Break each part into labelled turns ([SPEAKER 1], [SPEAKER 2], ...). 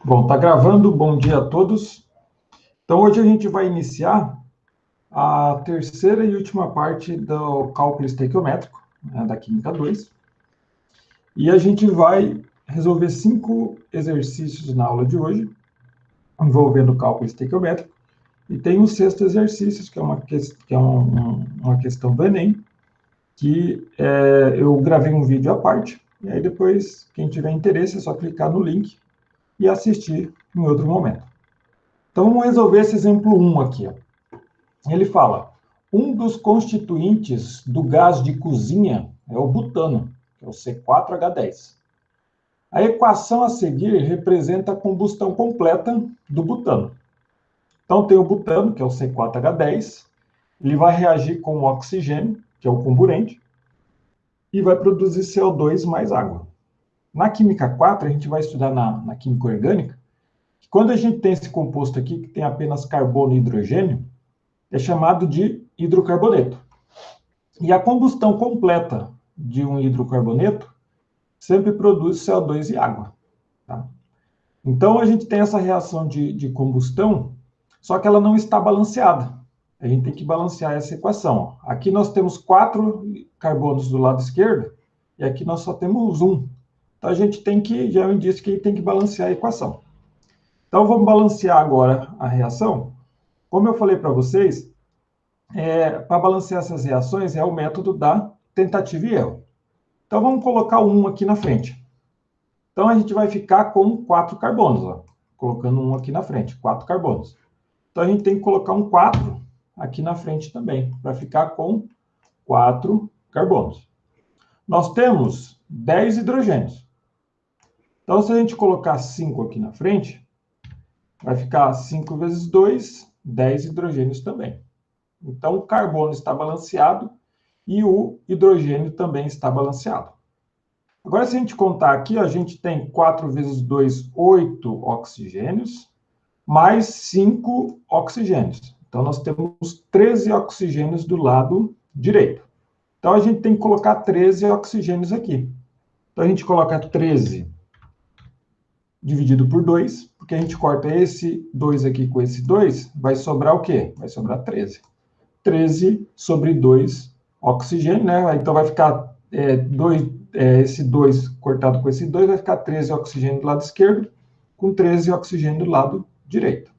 [SPEAKER 1] Bom, tá gravando, bom dia a todos. Então, hoje a gente vai iniciar a terceira e última parte do cálculo estequiométrico, né, da Química 2. E a gente vai resolver 5 exercícios na aula de hoje, envolvendo o cálculo estequiométrico. E tem o sexto exercício, que é uma questão do Enem, que eu gravei um vídeo à parte, e aí depois, quem tiver interesse, é só clicar no link e assistir em outro momento. Então, vamos resolver esse exemplo 1 aqui. Ó. Ele fala, um dos constituintes do gás de cozinha é o butano, que é o C4H10. A equação a seguir representa a combustão completa do butano. Então, tem o butano, que é o C4H10, ele vai reagir com o oxigênio, que é o comburente, e vai produzir CO2 mais água. Na química 4, a gente vai estudar na química orgânica, que quando a gente tem esse composto aqui, que tem apenas carbono e hidrogênio, é chamado de hidrocarboneto. E a combustão completa de um hidrocarboneto sempre produz CO2 e água. Tá? Então, a gente tem essa reação de combustão, só que ela não está balanceada. A gente tem que balancear essa equação. Ó. Aqui nós temos 4 carbonos do lado esquerdo, e aqui nós só temos 1. Então, a gente tem que, já é um indício que a gente tem que balancear a equação. Então, vamos balancear agora a reação. Como eu falei para vocês, para balancear essas reações é o método da tentativa e erro. Então, vamos colocar o 1 aqui na frente. Então, a gente vai ficar com 4 carbonos, ó, colocando 1 aqui na frente, 4 carbonos. Então, a gente tem que colocar um 4 aqui na frente também, para ficar com 4 carbonos. Nós temos 10 hidrogênios. Então, se a gente colocar 5 aqui na frente, vai ficar 5 vezes 2, 10 hidrogênios também. Então, o carbono está balanceado e o hidrogênio também está balanceado. Agora, se a gente contar aqui, a gente tem 4 vezes 2, 8 oxigênios, mais 5 oxigênios. Então, nós temos 13 oxigênios do lado direito. Então, a gente tem que colocar 13 oxigênios aqui. Então, a gente coloca 13 dividido por 2, porque a gente corta esse 2 aqui com esse 2, vai sobrar o quê? Vai sobrar 13. 13 sobre 2 oxigênio, né? Então vai ficar esse 2 cortado com esse 2, vai ficar 13 oxigênio do lado esquerdo, com 13 oxigênio do lado direito.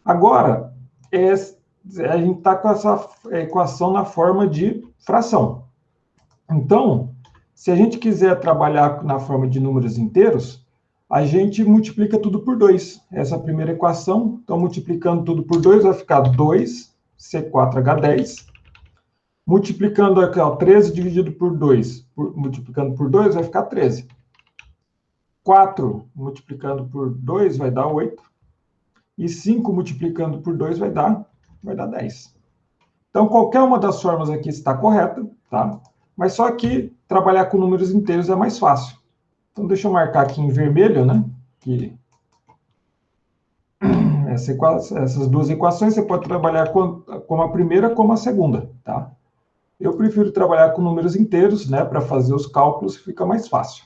[SPEAKER 1] Agora, a gente está com essa equação na forma de fração. Então, se a gente quiser trabalhar na forma de números inteiros, a gente multiplica tudo por 2. Essa é a primeira equação. Então, multiplicando tudo por 2, vai ficar 2 C4H10. Multiplicando aqui, ó, 13 dividido por 2, multiplicando por 2, vai ficar 13. 4 multiplicando por 2 vai dar 8. E 5 multiplicando por 2 vai dar 10. Então, qualquer uma das formas aqui está correta, tá? Mas só que trabalhar com números inteiros é mais fácil. Então, deixa eu marcar aqui em vermelho, né? Que essas duas equações você pode trabalhar como a primeira como a segunda, tá? Eu prefiro trabalhar com números inteiros, né? Para fazer os cálculos fica mais fácil.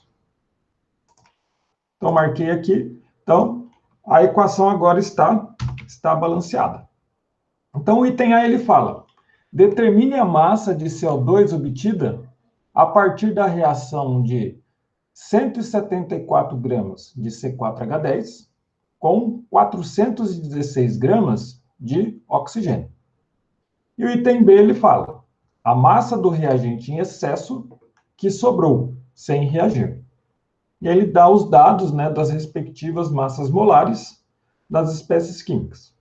[SPEAKER 1] Então, marquei aqui. Então, a equação agora está balanceada. Então, o item A ele fala, determine a massa de CO2 obtida a partir da reação de 174 gramas de C4H10 com 416 gramas de oxigênio. E o item B ele fala, a massa do reagente em excesso que sobrou, sem reagir. E aí ele dá os dados, né, das respectivas massas molares das espécies químicas.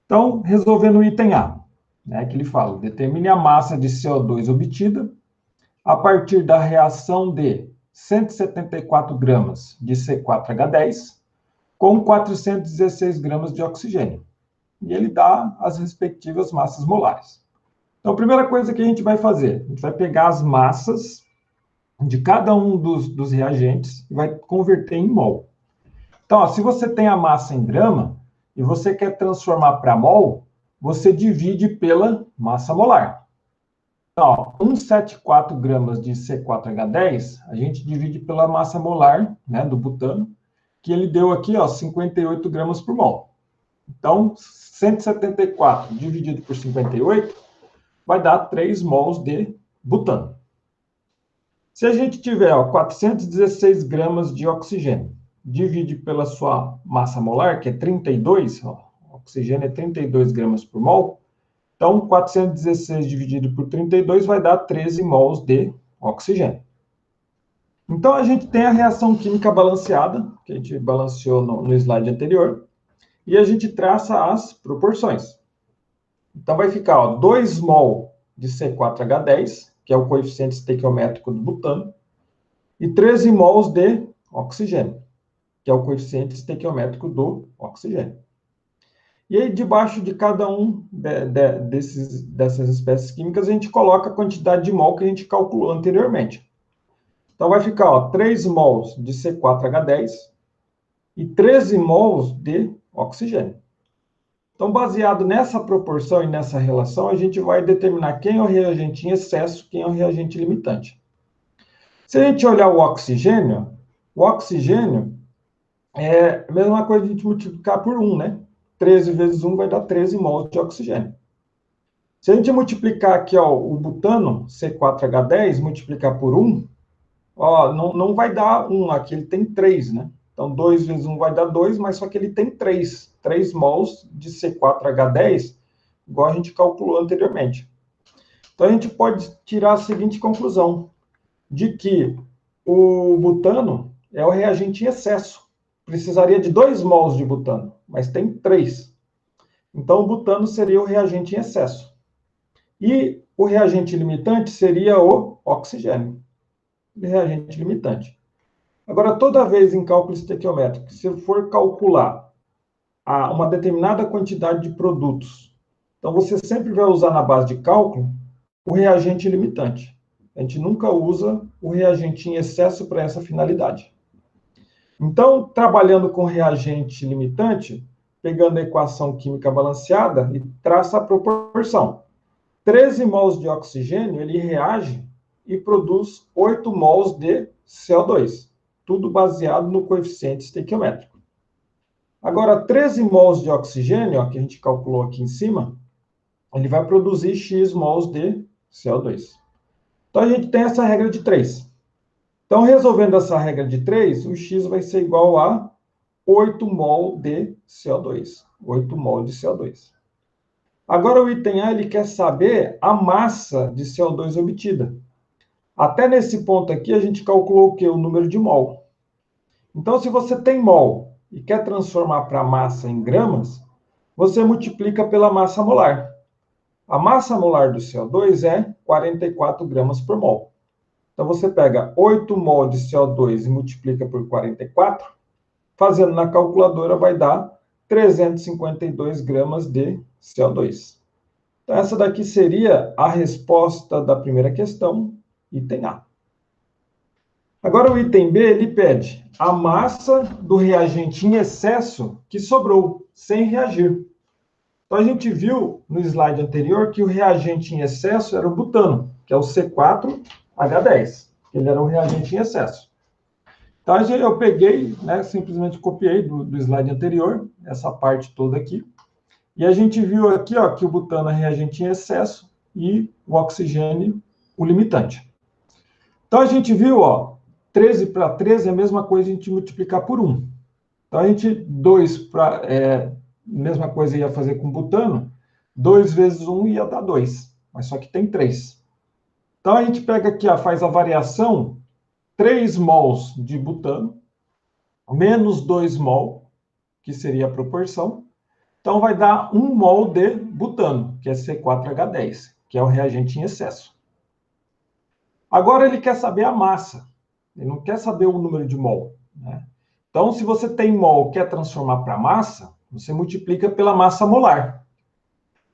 [SPEAKER 1] Então, resolvendo o item A, né, que ele fala, determine a massa de CO2 obtida a partir da reação de 174 gramas de C4H10 com 416 gramas de oxigênio. E ele dá as respectivas massas molares. Então, a primeira coisa que a gente vai fazer, a gente vai pegar as massas de cada um dos reagentes e vai converter em mol. Então, ó, se você tem a massa em grama e você quer transformar para mol, você divide pela massa molar. Então, ó, 174 gramas de C4H10, a gente divide pela massa molar, né, do butano, que ele deu aqui, ó, 58 gramas por mol. Então, 174 dividido por 58 vai dar 3 mols de butano. Se a gente tiver, ó, 416 gramas de oxigênio, divide pela sua massa molar, que é 32, ó, oxigênio é 32 gramas por mol, então 416 dividido por 32 vai dar 13 mols de oxigênio. Então a gente tem a reação química balanceada, que a gente balanceou no slide anterior, e a gente traça as proporções. Então vai ficar, ó, 2 mol de C4H10, que é o coeficiente estequiométrico do butano, e 13 mols de oxigênio, que é o coeficiente estequiométrico do oxigênio. E aí, debaixo de cada um dessas espécies químicas, a gente coloca a quantidade de mol que a gente calculou anteriormente. Então, vai ficar, ó, 3 mols de C4H10 e 13 mols de oxigênio. Então, baseado nessa proporção e nessa relação, a gente vai determinar quem é o reagente em excesso, quem é o reagente limitante. Se a gente olhar o oxigênio é a mesma coisa de a gente multiplicar por 1, né? 13 vezes 1 vai dar 13 mols de oxigênio. Se a gente multiplicar aqui, ó, o butano, C4H10, multiplicar por 1, ó, não vai dar 1, aqui ele tem 3, né? Então, 2 vezes 1 vai dar 2, mas só que ele tem 3 mols de C4H10, igual a gente calculou anteriormente. Então, a gente pode tirar a seguinte conclusão, de que o butano é o reagente em excesso. Precisaria de 2 mols de butano, mas tem 3. Então, o butano seria o reagente em excesso. E o reagente limitante seria o oxigênio. Reagente limitante. Agora, toda vez em cálculo estequiométrico, se for calcular uma determinada quantidade de produtos, então você sempre vai usar na base de cálculo o reagente limitante. A gente nunca usa o reagente em excesso para essa finalidade. Então, trabalhando com reagente limitante, pegando a equação química balanceada e traça a proporção. 13 mols de oxigênio, ele reage e produz 8 mols de CO2. Tudo baseado no coeficiente estequiométrico. Agora, 13 mols de oxigênio, ó, que a gente calculou aqui em cima, ele vai produzir X mols de CO2. Então, a gente tem essa regra de 3. Então, resolvendo essa regra de 3, o X vai ser igual a 8 mol de CO2. 8 mol de CO2. Agora, o item A, ele quer saber a massa de CO2 obtida. Até nesse ponto aqui, a gente calculou o quê? O número de mol. Então, se você tem mol e quer transformar para massa em gramas, você multiplica pela massa molar. A massa molar do CO2 é 44 gramas por mol. Então, você pega 8 mol de CO2 e multiplica por 44, fazendo na calculadora vai dar 352 gramas de CO2. Então, essa daqui seria a resposta da primeira questão, item A. Agora, o item B, ele pede a massa do reagente em excesso que sobrou, sem reagir. Então, a gente viu no slide anterior que o reagente em excesso era o butano, que é o C4H10. Ele era o reagente em excesso. Então, eu peguei, né, simplesmente copiei do slide anterior, essa parte toda aqui, e a gente viu aqui, ó, que o butano é reagente em excesso e o oxigênio o limitante. Então, a gente viu, ó, 13 para 13 é a mesma coisa a gente multiplicar por 1. Então, a gente, 2 para... mesma coisa ia fazer com butano, 2 vezes 1 ia dar 2, mas só que tem 3. Então, a gente pega aqui, ó, faz a variação, 3 mols de butano, menos 2 mol, que seria a proporção. Então, vai dar 1 mol de butano, que é C4H10, que é o reagente em excesso. Agora, ele quer saber a massa. Ele não quer saber o número de mol, né? Então, se você tem mol e quer transformar para massa, você multiplica pela massa molar.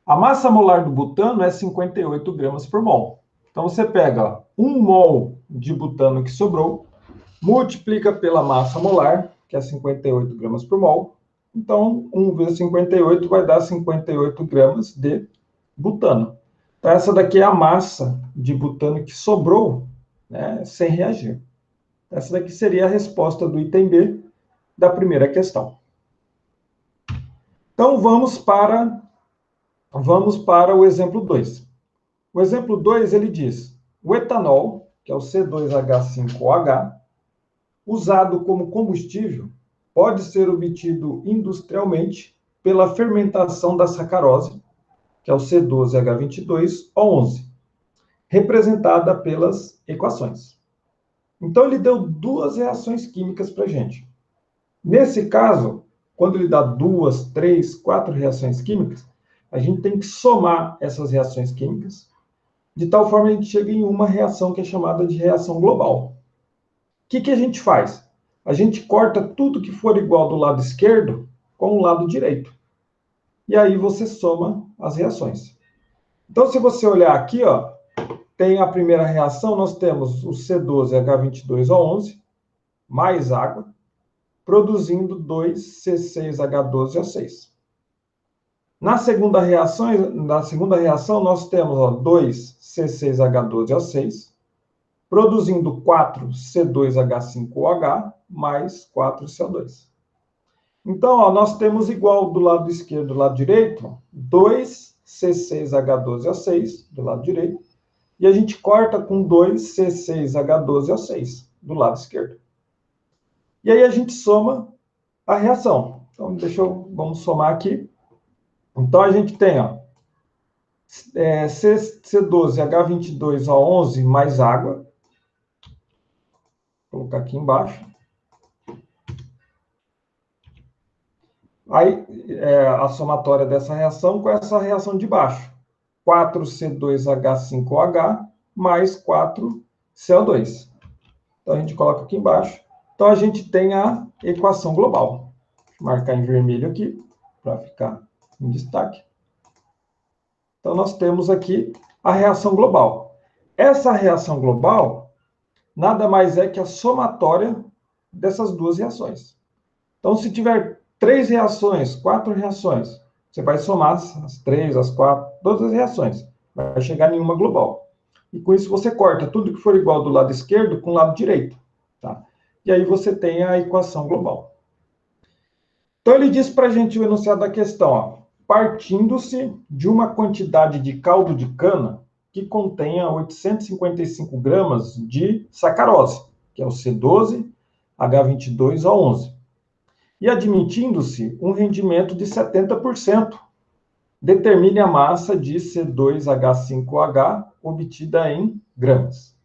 [SPEAKER 1] A massa molar do butano é 58 gramas por mol. Então, você pega 1 mol de butano que sobrou, multiplica pela massa molar, que é 58 gramas por mol. Então, 1 vezes 58 vai dar 58 gramas de butano. Então, essa daqui é a massa de butano que sobrou, né, sem reagir. Essa daqui seria a resposta do item B, da primeira questão. Então, vamos para o exemplo 2. O exemplo 2, ele diz, o etanol, que é o C2H5OH, usado como combustível, pode ser obtido industrialmente pela fermentação da sacarose, que é o C12H22O11, representada pelas equações. Então, ele deu duas reações químicas para a gente. Nesse caso, quando ele dá 2, 3, 4 reações químicas, a gente tem que somar essas reações químicas, de tal forma que a gente chega em uma reação que é chamada de reação global. O que a gente faz? A gente corta tudo que for igual do lado esquerdo com o lado direito. E aí você soma as reações. Então, se você olhar aqui, ó, tem a primeira reação, nós temos o C12H22O11 mais água, produzindo 2C6H12O6. Na segunda reação, nós temos 2C6H12O6, produzindo 4C2H5OH mais 4CO2. Então, ó, nós temos igual do lado esquerdo e do lado direito, 2C6H12O6 do lado direito, e a gente corta com 2C6H12O6 do lado esquerdo. E aí a gente soma a reação. Então, vamos somar aqui. Então, a gente tem, ó, C12H22O11 mais água. Vou colocar aqui embaixo. Aí, a somatória dessa reação com essa reação de baixo. 4C2H5OH mais 4CO2. Então, a gente coloca aqui embaixo. Então, a gente tem a equação global. Vou marcar em vermelho aqui, para ficar em destaque. Então, nós temos aqui a reação global. Essa reação global nada mais é que a somatória dessas duas reações. Então, se tiver 3 reações, 4 reações, você vai somar as 3, as 4, todas as reações. Vai chegar em uma global. E com isso você corta tudo que for igual do lado esquerdo com o lado direito. Tá? E aí você tem a equação global. Então, ele diz para a gente o enunciado da questão, ó, partindo-se de uma quantidade de caldo de cana que contenha 855 gramas de sacarose, que é o C12H22O11, e admitindo-se um rendimento de 70%, determine a massa de C2H5OH obtida em gramas.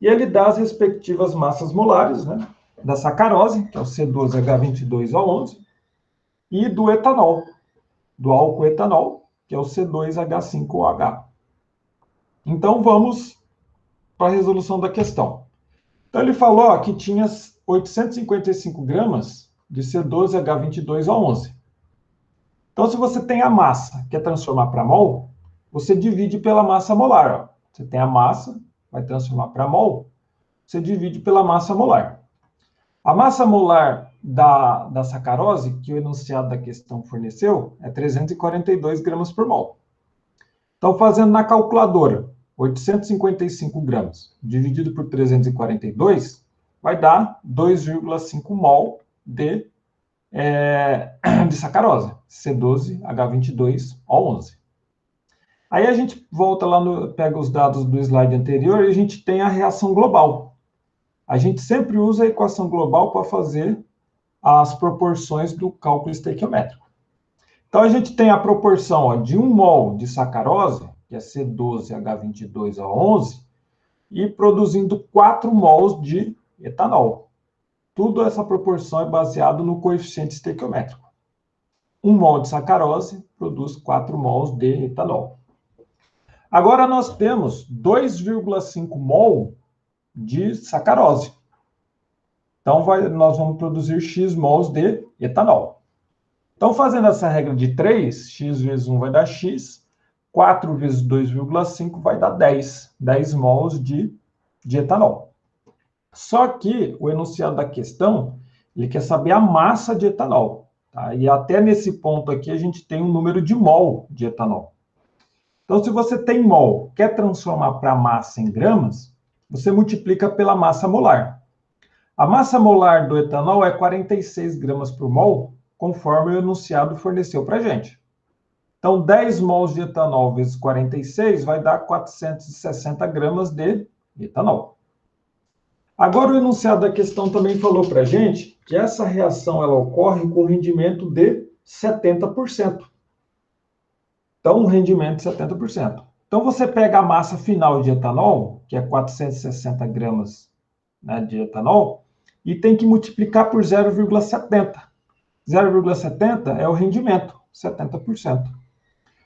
[SPEAKER 1] E ele dá as respectivas massas molares, né, da sacarose, que é o C12H22O11, e do etanol, do álcool etanol, que é o C2H5OH. Então, vamos para a resolução da questão. Então, ele falou ó, que tinha 855 gramas de C12H22O11. Então, se você tem a massa, quer transformar para mol, você divide pela massa molar. Ó. Você tem a massa, vai transformar para mol, você divide pela massa molar. A massa molar da sacarose, que o enunciado da questão forneceu, é 342 gramas por mol. Então, fazendo na calculadora, 855 gramas dividido por 342, vai dar 2,5 mol de sacarose, C12H22O11. Aí a gente volta lá, pega os dados do slide anterior e a gente tem a reação global. A gente sempre usa a equação global para fazer as proporções do cálculo estequiométrico. Então, a gente tem a proporção ó, de 1 mol de sacarose, que é C12H22O11, e produzindo 4 mols de etanol. Tudo essa proporção é baseado no coeficiente estequiométrico. 1 mol de sacarose produz 4 mols de etanol. Agora, nós temos 2,5 mol de sacarose. Então, nós vamos produzir X mols de etanol. Então, fazendo essa regra de 3, X vezes 1 vai dar X, 4 vezes 2,5 vai dar 10 mols de etanol. Só que o enunciado da questão, ele quer saber a massa de etanol. Tá? E até nesse ponto aqui, a gente tem um número de mol de etanol. Então, se você tem mol, quer transformar para massa em gramas, você multiplica pela massa molar. A massa molar do etanol é 46 gramas por mol, conforme o enunciado forneceu para a gente. Então, 10 mols de etanol vezes 46 vai dar 460 gramas de etanol. Agora, o enunciado da questão também falou para a gente que essa reação ela ocorre com rendimento de 70%. Então, um rendimento de 70%. Então, você pega a massa final de etanol, que é 460 gramas, né, de etanol, e tem que multiplicar por 0,70. 0,70 é o rendimento, 70%.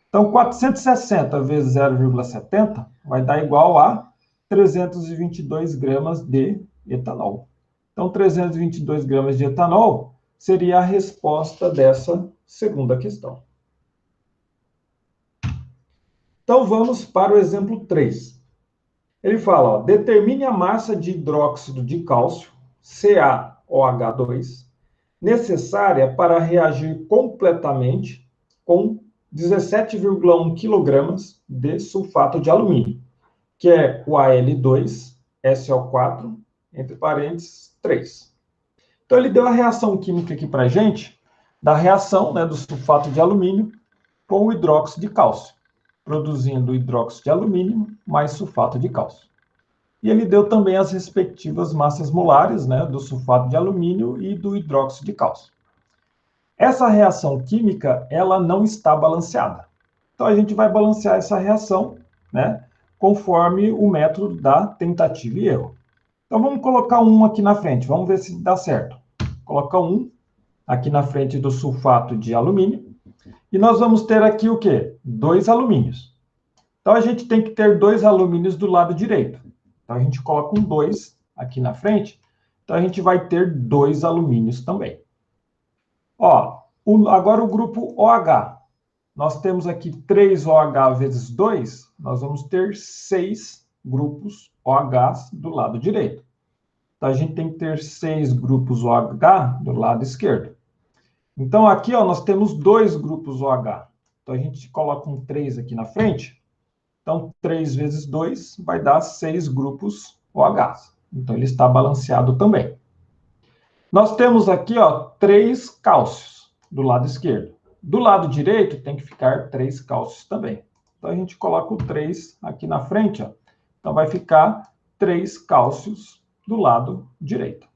[SPEAKER 1] Então, 460 vezes 0,70 vai dar igual a 322 gramas de etanol. Então, 322 gramas de etanol seria a resposta dessa segunda questão. Então, vamos para o exemplo 3. Ele fala, ó, determine a massa de hidróxido de cálcio, CaOH2, necessária para reagir completamente com 17,1 kg de sulfato de alumínio, que é o Al2SO4, entre parênteses, 3. Então, ele deu a reação química aqui para a gente, da reação, né, do sulfato de alumínio com o hidróxido de cálcio, produzindo hidróxido de alumínio mais sulfato de cálcio. E ele deu também as respectivas massas molares, né, do sulfato de alumínio e do hidróxido de cálcio. Essa reação química, ela não está balanceada. Então, a gente vai balancear essa reação, né, conforme o método da tentativa e erro. Então, vamos colocar um aqui na frente, vamos ver se dá certo. Coloca um aqui na frente do sulfato de alumínio, e nós vamos ter aqui o quê? 2 alumínios. Então, a gente tem que ter 2 alumínios do lado direito. Então, a gente coloca um 2 aqui na frente, então a gente vai ter 2 alumínios também. Ó, agora o grupo OH. Nós temos aqui 3OH vezes 2, nós vamos ter 6 grupos OH do lado direito. Então, a gente tem que ter 6 grupos OH do lado esquerdo. Então, aqui, ó, nós temos 2 grupos OH. Então, a gente coloca um 3 aqui na frente. Então, 3 vezes 2 vai dar 6 grupos OH. Então, ele está balanceado também. Nós temos aqui, ó, 3 cálcios do lado esquerdo. Do lado direito, tem que ficar 3 cálcios também. Então, a gente coloca o 3 aqui na frente, ó. Então, vai ficar 3 cálcios do lado direito.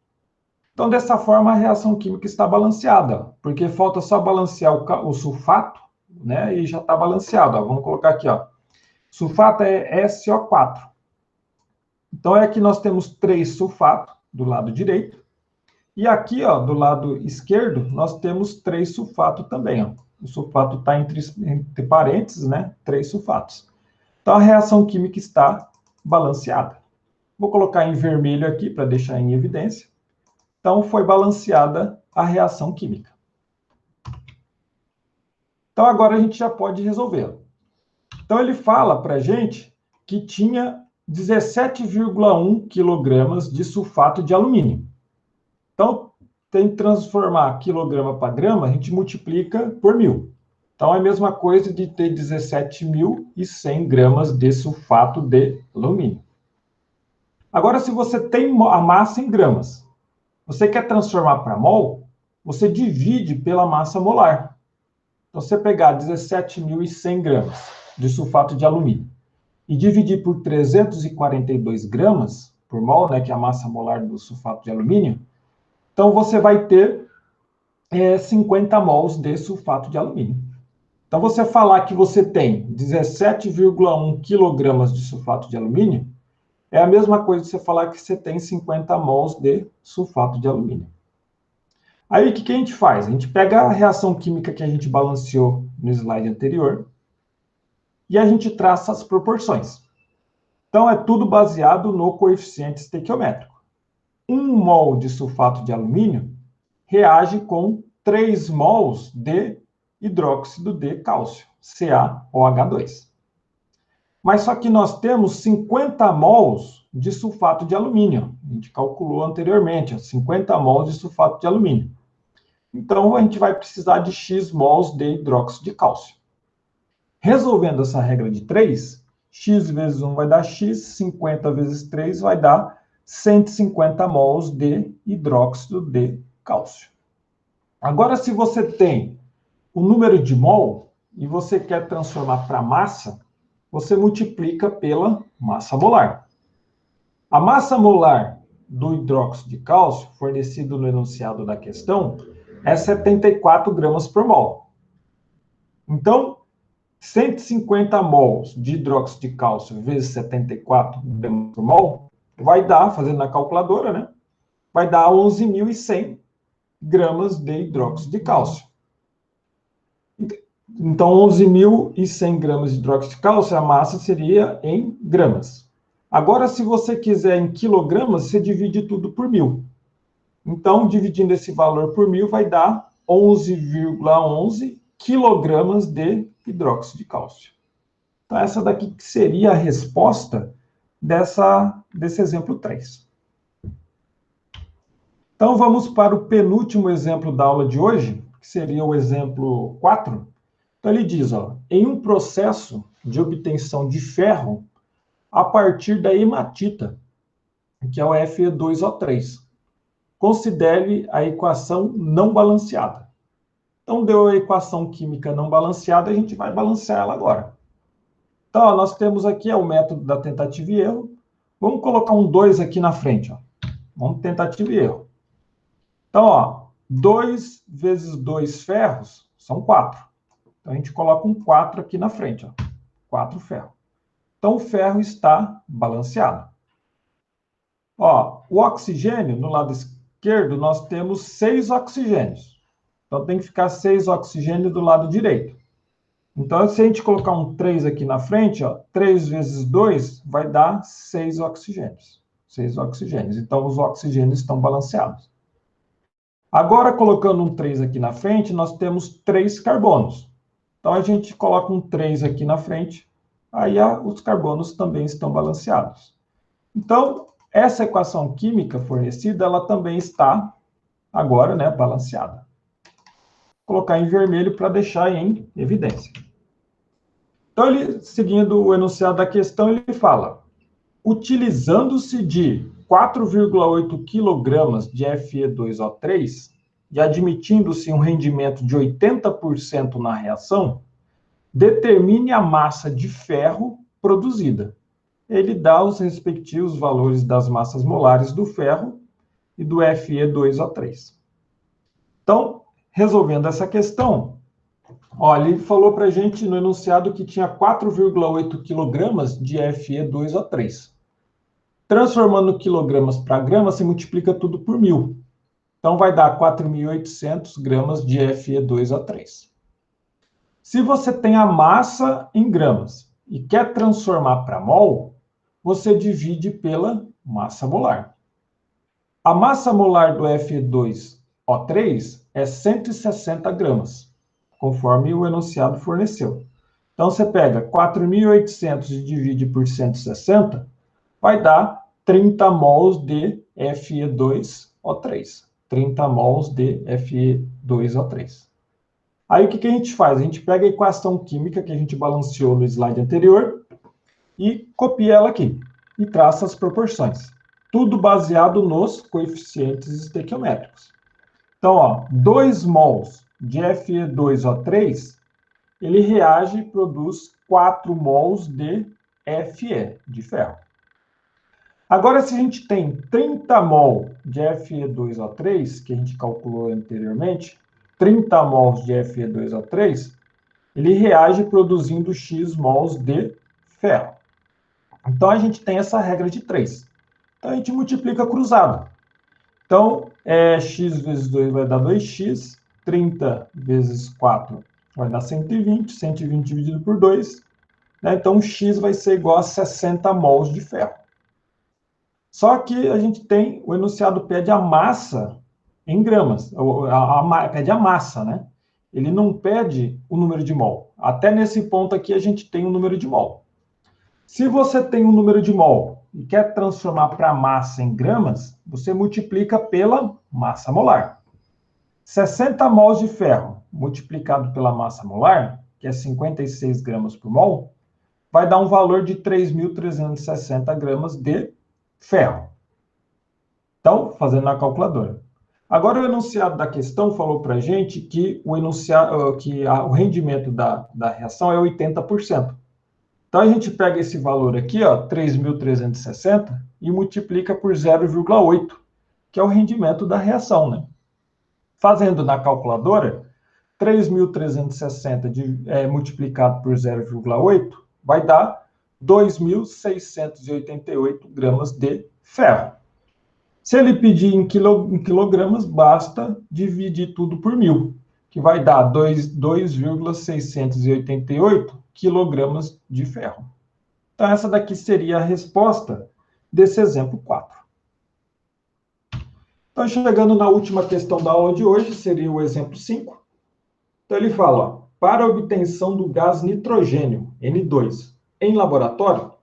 [SPEAKER 1] Então, dessa forma, a reação química está balanceada, porque falta só balancear o sulfato, né, e já está balanceado. Ó. Vamos colocar aqui, ó. Sulfato é SO4. Então, aqui nós temos 3 sulfato do lado direito. E aqui, ó, do lado esquerdo, nós temos 3 sulfato também. Ó. O sulfato está entre parênteses, né? 3 sulfatos. Então, a reação química está balanceada. Vou colocar em vermelho aqui para deixar em evidência. Então, foi balanceada a reação química. Então, agora a gente já pode resolvê-la. Então, ele fala para a gente que tinha 17,1 kg de sulfato de alumínio. Então, tem que transformar quilograma para grama, a gente multiplica por 1.000. Então, é a mesma coisa de ter 17.100 gramas de sulfato de alumínio. Agora, se você tem a massa em gramas, você quer transformar para mol, você divide pela massa molar. Então, você pegar 17.100 gramas de sulfato de alumínio e dividir por 342 gramas por mol, né, que é a massa molar do sulfato de alumínio, então você vai ter 50 mols de sulfato de alumínio. Então, você falar que você tem 17,1 quilogramas de sulfato de alumínio, é a mesma coisa que você falar que você tem 50 mols de sulfato de alumínio. Aí, o que a gente faz? A gente pega a reação química que a gente balanceou no slide anterior e a gente traça as proporções. Então, é tudo baseado no coeficiente estequiométrico. 1 mol de sulfato de alumínio reage com 3 mols de hidróxido de cálcio, CaOH2. Mas só que nós temos 50 mols de sulfato de alumínio. A gente calculou anteriormente, 50 mols de sulfato de alumínio. Então, a gente vai precisar de X mols de hidróxido de cálcio. Resolvendo essa regra de 3, X vezes 1 vai dar X, 50 vezes 3 vai dar 150 mols de hidróxido de cálcio. Agora, se você tem o número de mol e você quer transformar para massa, você multiplica pela massa molar. A massa molar do hidróxido de cálcio, fornecido no enunciado da questão, é 74 gramas por mol. Então, 150 mols de hidróxido de cálcio vezes 74 gramas por mol vai dar, fazendo na calculadora, né? Vai dar 11.100 gramas de hidróxido de cálcio. Então, 11.100 gramas de hidróxido de cálcio, a massa seria em gramas. Agora, se você quiser em quilogramas, você divide tudo por 1.000. Então, dividindo esse valor por 1.000, vai dar 11,11 quilogramas de hidróxido de cálcio. Então, essa daqui seria a resposta desse exemplo 3. Então, vamos para o penúltimo exemplo da aula de hoje, que seria o exemplo 4. Então, ele diz, em um processo de obtenção de ferro a partir da hematita, que é o Fe2O3, considere a equação não balanceada. Então, deu a equação química não balanceada, a gente vai balancear ela agora. Então, nós temos aqui o método da tentativa e erro. Vamos colocar um 2 aqui na frente. Vamos tentativa e erro. Então, 2 vezes 2 ferros são 4. Então, a gente coloca um 4 aqui na frente. 4 ferros. Então, o ferro está balanceado. O oxigênio, no lado esquerdo, nós temos 6 oxigênios. Então, tem que ficar 6 oxigênios do lado direito. Então, se a gente colocar um 3 aqui na frente, 3 vezes 2 vai dar 6 oxigênios. 6 oxigênios. Então, os oxigênios estão balanceados. Agora, colocando um 3 aqui na frente, nós temos 3 carbonos. Então, a gente coloca um 3 aqui na frente, aí os carbonos também estão balanceados. Então, essa equação química fornecida, ela também está agora, balanceada. Vou colocar em vermelho para deixar em evidência. Então, ele, seguindo o enunciado da questão, ele fala: utilizando-se de 4,8 kg de Fe2O3 e admitindo-se um rendimento de 80% na reação, determine a massa de ferro produzida. Ele dá os respectivos valores das massas molares do ferro e do Fe2O3. Então, resolvendo essa questão, ele falou para a gente no enunciado que tinha 4,8 kg de Fe2O3. Transformando quilogramas para gramas, se multiplica tudo por 1.000. Então, vai dar 4.800 gramas de Fe2O3. Se você tem a massa em gramas e quer transformar para mol, você divide pela massa molar. A massa molar do Fe2O3 é 160 gramas, conforme o enunciado forneceu. Então, você pega 4.800 e divide por 160, vai dar 30 mols de Fe2O3. 30 mols de Fe2O3. Aí, o que a gente faz? A gente pega a equação química que a gente balanceou no slide anterior e copia ela aqui. E traça as proporções. Tudo baseado nos coeficientes estequiométricos. Então, 2 mols de Fe2O3, ele reage e produz 4 mols de Fe, de ferro. Agora, se a gente tem 30 mol de Fe2O3, que a gente calculou anteriormente, 30 mols de Fe2O3, ele reage produzindo X mols de ferro. Então, a gente tem essa regra de 3. Então, a gente multiplica cruzado. Então, x vezes 2 vai dar 2x, 30 vezes 4 vai dar 120, 120 dividido por 2. Então, x vai ser igual a 60 mols de ferro. Só que a gente tem, o enunciado pede a massa em gramas, pede a massa, Ele não pede o número de mol. Até nesse ponto aqui a gente tem o número de mol. Se você tem um número de mol e quer transformar para massa em gramas, você multiplica pela massa molar. 60 mols de ferro multiplicado pela massa molar, que é 56 gramas por mol, vai dar um valor de 3.360 gramas de ferro. Então, fazendo na calculadora. Agora, o enunciado da questão falou para a gente que o rendimento da reação é 80%. Então, a gente pega esse valor aqui, ó, 3.360, e multiplica por 0,8, que é o rendimento da reação, né? Fazendo na calculadora, 3.360 multiplicado por 0,8 vai dar 2.688 gramas de ferro. Se ele pedir em quilogramas, basta dividir tudo por 1.000, que vai dar 2,688 quilogramas de ferro. Então, essa daqui seria a resposta desse exemplo 4. Então, chegando na última questão da aula de hoje, seria o exemplo 5. Então, ele fala, ó, para a obtenção do gás nitrogênio, N2, em laboratório,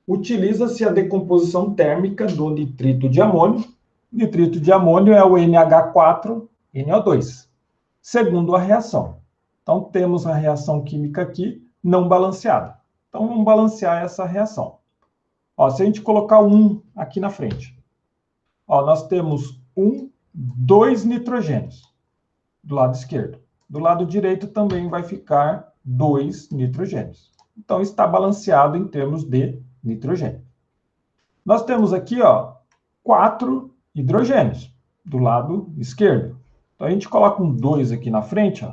[SPEAKER 1] utiliza-se a decomposição térmica do nitrito de amônio. Nitrito de amônio é o NH4NO2, segundo a reação. Então, temos a reação química aqui não balanceada. Então, vamos balancear essa reação. Ó, se a gente colocar 1 aqui na frente, ó, nós temos 2 nitrogênios do lado esquerdo. Do lado direito também vai ficar 2 nitrogênios. Então, está balanceado em termos de nitrogênio. Nós temos aqui, ó, 4 hidrogênios do lado esquerdo. Então, a gente coloca um 2 aqui na frente, ó,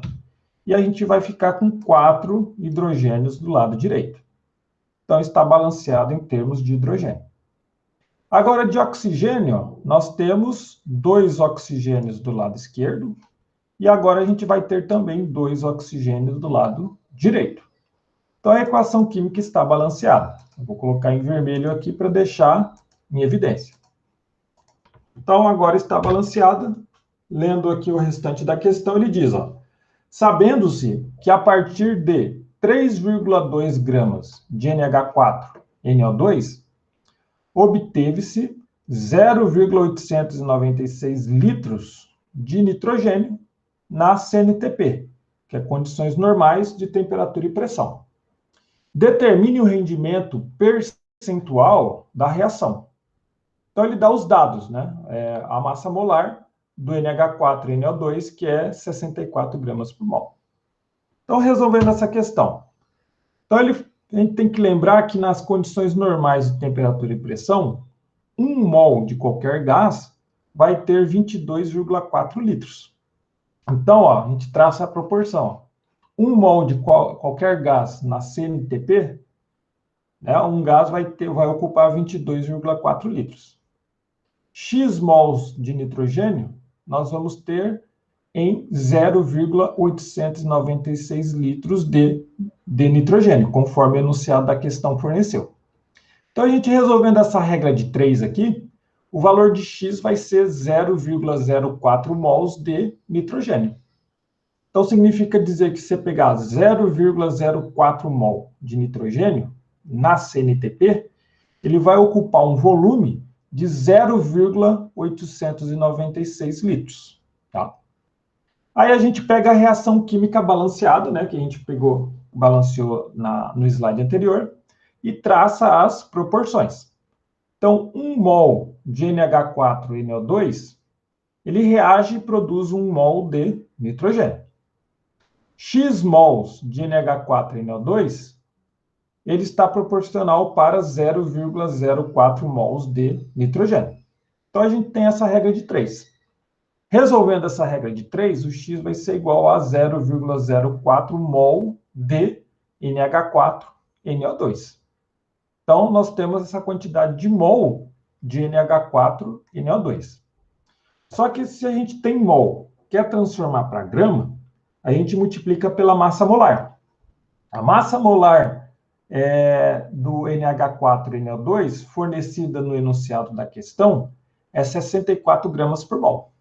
[SPEAKER 1] e a gente vai ficar com 4 hidrogênios do lado direito. Então, está balanceado em termos de hidrogênio. Agora, de oxigênio, ó, nós temos 2 oxigênios do lado esquerdo, e agora a gente vai ter também 2 oxigênios do lado direito. Então, a equação química está balanceada. Eu vou colocar em vermelho aqui para deixar em evidência. Então, agora está balanceada. Lendo aqui o restante da questão, ele diz, ó, sabendo-se que a partir de 3,2 gramas de NH4NO2, obteve-se 0,896 litros de nitrogênio na CNTP, que é condições normais de temperatura e pressão. Determine o rendimento percentual da reação. Então, ele dá os dados, né? A massa molar do NH4NO2, que é 64 gramas por mol. Então, resolvendo essa questão. Então, a gente tem que lembrar que nas condições normais de temperatura e pressão, 1 mol de qualquer gás vai ter 22,4 litros. Então, ó, a gente traça a proporção. 1 mol de qualquer gás na CNTP, né, um gás vai ocupar 22,4 litros. X mols de nitrogênio, nós vamos ter em 0,896 litros de nitrogênio, conforme o enunciado da questão forneceu. Então, a gente resolvendo essa regra de 3 aqui, o valor de X vai ser 0,04 mols de nitrogênio. Então, significa dizer que se você pegar 0,04 mol de nitrogênio na CNTP, ele vai ocupar um volume de 0,896 litros. Tá? Aí a gente pega a reação química balanceada, né, que a gente balanceou no slide anterior, e traça as proporções. Então, 1 mol de NH4NO2, ele reage e produz 1 mol de nitrogênio. X mols de NH4NO2, ele está proporcional para 0,04 mols de nitrogênio. Então, a gente tem essa regra de 3. Resolvendo essa regra de 3, o X vai ser igual a 0,04 mol de NH4NO2. Então, nós temos essa quantidade de mol de NH4NO2. Só que se a gente tem mol, quer transformar para grama, a gente multiplica pela massa molar. A massa molar do NH4NO2, fornecida no enunciado da questão, é 64 gramas por mol.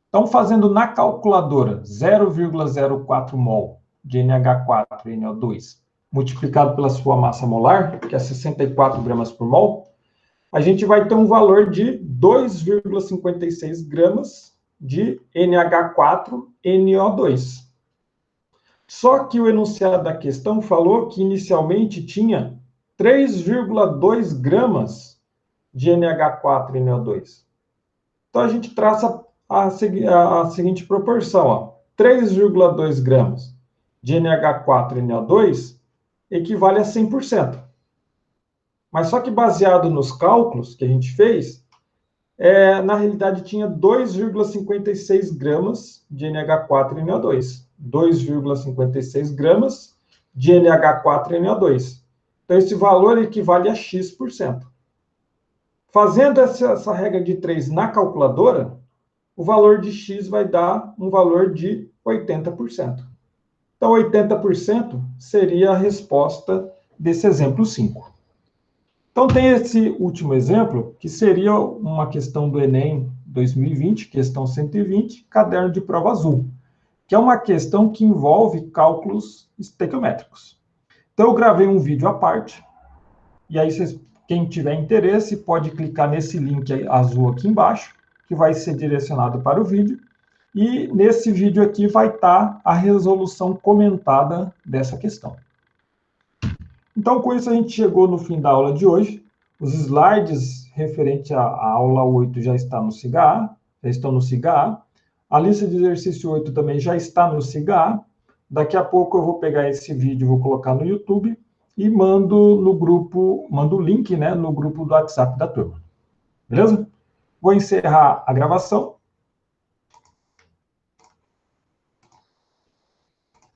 [SPEAKER 1] Então, fazendo na calculadora 0,04 mol de NH4NO2 multiplicado pela sua massa molar, que é 64 gramas por mol, a gente vai ter um valor de 2,56 gramas de NH4NO2. Só que o enunciado da questão falou que inicialmente tinha 3,2 gramas de NH4NO2. Então, a gente traça a seguinte proporção, ó. 3,2 gramas de NH4NO2 equivale a 100%. Mas só que baseado nos cálculos que a gente fez, na realidade tinha 2,56 gramas de NH4NO2. 2,56 gramas de NH4NO2. Então, esse valor equivale a X%. Fazendo essa regra de 3 na calculadora, o valor de X vai dar um valor de 80%. Então, 80% seria a resposta desse exemplo 5. Então, tem esse último exemplo, que seria uma questão do Enem 2020, questão 120, caderno de prova azul, que é uma questão que envolve cálculos estequiométricos. Então, eu gravei um vídeo à parte, e aí quem tiver interesse pode clicar nesse link azul aqui embaixo, que vai ser direcionado para o vídeo, e nesse vídeo aqui vai estar a resolução comentada dessa questão. Então, com isso, a gente chegou no fim da aula de hoje. Os slides referentes à aula 8 já estão no SIGA A. A lista de exercício 8 também já está no SIGA A. Daqui a pouco eu vou pegar esse vídeo, vou colocar no YouTube e mando no grupo, mando o link, né, no grupo do WhatsApp da turma. Beleza? Vou encerrar a gravação